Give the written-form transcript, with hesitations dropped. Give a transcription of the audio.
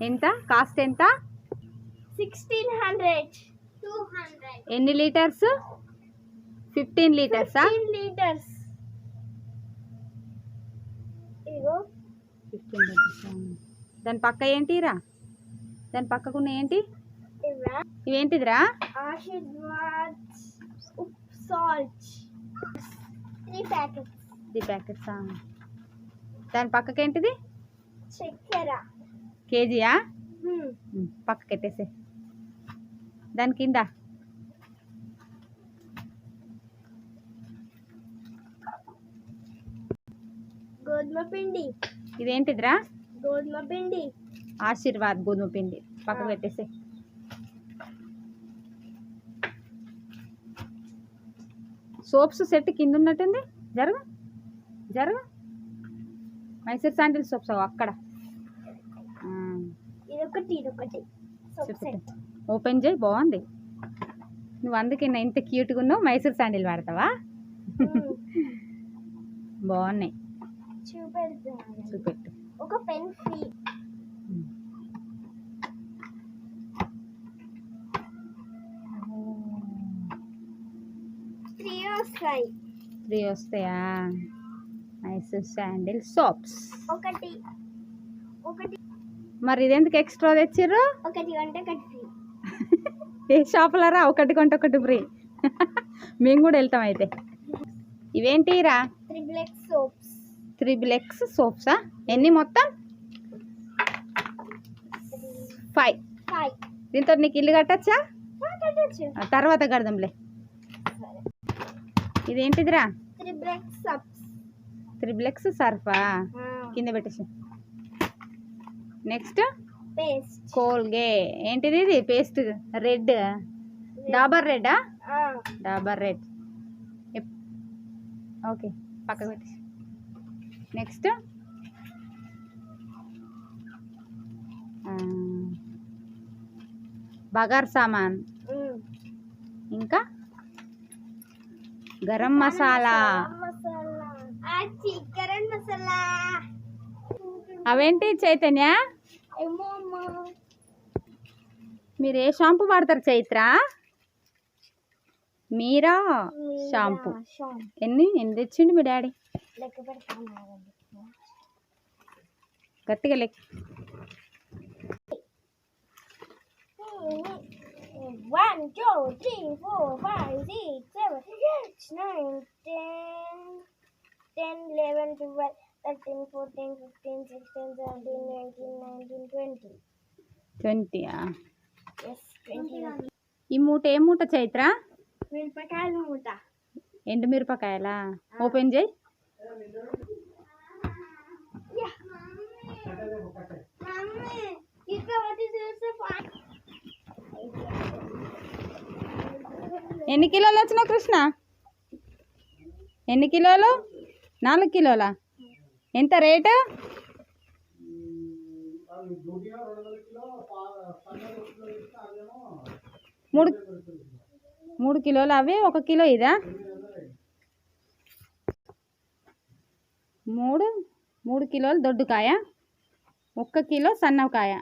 ఎంత కాస్ట్? ఎంత? 1600. 200. ఎన్ని లీటర్స్? 15 లీటర్సా? 15 లీటర్స్. ఇగో 15 లీటర్స్. దాని పక్క ఏంటిరా? దాని పక్కకున్న ఏంటి? ఇవేంటిదిరా? Aashirvaad salt 3 packets. 3 ప్యాకెట్సా? దాని పక్కకేంటిది? చక్కెర కేజీయా? పక్కకెట్టేసే. దాని కింద గోధుమ పిండి. ఇదేంటిదిరా? గోధుమ పిండి. ఆశీర్వాద్ గోధుమ పిండి. పక్కకు పెట్టేసే. సోప్స్ సెట్ కింద ఉన్నట్టుంది. జరుగు జరుగు. మైసూర్ శాండిల్ సోప్స్ అక్కడ. ఇదొకటి ఓపెన్ చేయి. బాగుంది. నువ్వు అందుకే ఇంత క్యూట్గా ఉన్నావు. మైసూర్ శాండిల్ వాడతావా? బాగున్నాయి. చూపెట్టు. ఒక పెన్ ఫ్రీ. 3 వస్తాయా? Mysore sandal soaps. ఒకటి మరి ఇదెందుకు ఎక్స్ట్రా తెచ్చిర్రు? ఒకటి కొంటే ఒకటి ఫ్రీ. ఏ షాపులరా? ఒకటి కొంటే ఒకటి ఫ్రీ. మేము కూడా వెళ్తాం అయితే. ఇవేంటిరా? త్రిబుల్ ఎక్స్ సోప్సా? ఎన్ని మొత్తం? 5. దీంతో నీకు ఇల్లు కట్టచ్చా? తర్వాత కడదాంలే. ఇదేంటిదిరా? త్రిబుల్ ఎక్స్ సర్ఫా. కింద పెట్టేసి. Next Colgate. ఏంటిది? ఇది పేస్ట్ రెడ్. డాబర్ రెడ్డా? డాబర్ రెడ్. ఓకే, పక్కన పెట్టేసి. నెక్స్ట్ బగార్ సామాన్. ఇంకా గరం మసాలా. అవేంటి చైతన్య? మీరు ఏ షాంపూ వాడతారు చైత్ర? మీరా షాంపూ. ఎన్ని తెచ్చిండు మీ డాడీ? గట్టిగా లెక్క. 1 2 3 4 5 6 7 8 9 10 11 12 13 14 15 16 17 18 19 20. 20. Yes, 20. ఈ మూట ఏ మూట చైత్ర? మిరపకాయల మూట. ఎండు మిరపకాయలా? ఓపెన్ చేయి. ఎన్ని కిలోలు వచ్చినావు కృష్ణ? ఎన్ని కిలోలు? 4 కిలోలా? ఎంత రేటు? 3 కిలోలు అవి. 1 కిలో ఇదా? 3 కిలోలు దొడ్డుకాయ, 1 కిలో సన్నకాయ.